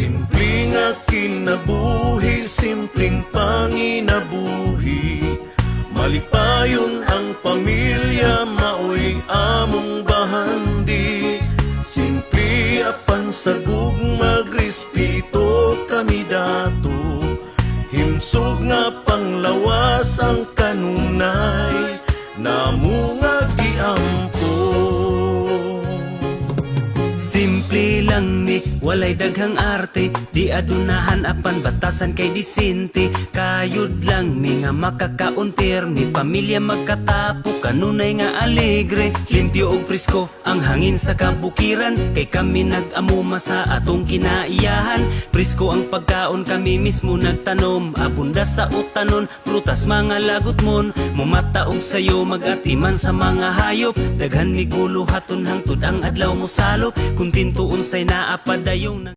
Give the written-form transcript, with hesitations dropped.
Simple nga kinabuhi, simpleng panginabuhi. Malipayon ang pamilya, maoy among bahandi. Simple apan sagug magrespeto kami dato. Himsog nga panglawas ang kanunay, namo nga giampo. Simple lang ni, walay daghang arte. Di adunahan apan batasan kay disente. Kayod lang ni nga makakauntir. Ni pamilya magkatapo, kanunay nga alegre. Limpyo og presko ang hangin sa kabukiran. Kay kami nag-amuma sa atong kinaiyahan. Presko ang pagkaon, kami mismo nagtanom. Abunda sa utanon, prutas mga lagot mon. Mumata og sayo, magatiman sa mga hayop. Daghan ni gulo haton hangtod ang adlaw mo salop. Kung tintuon say naapadayong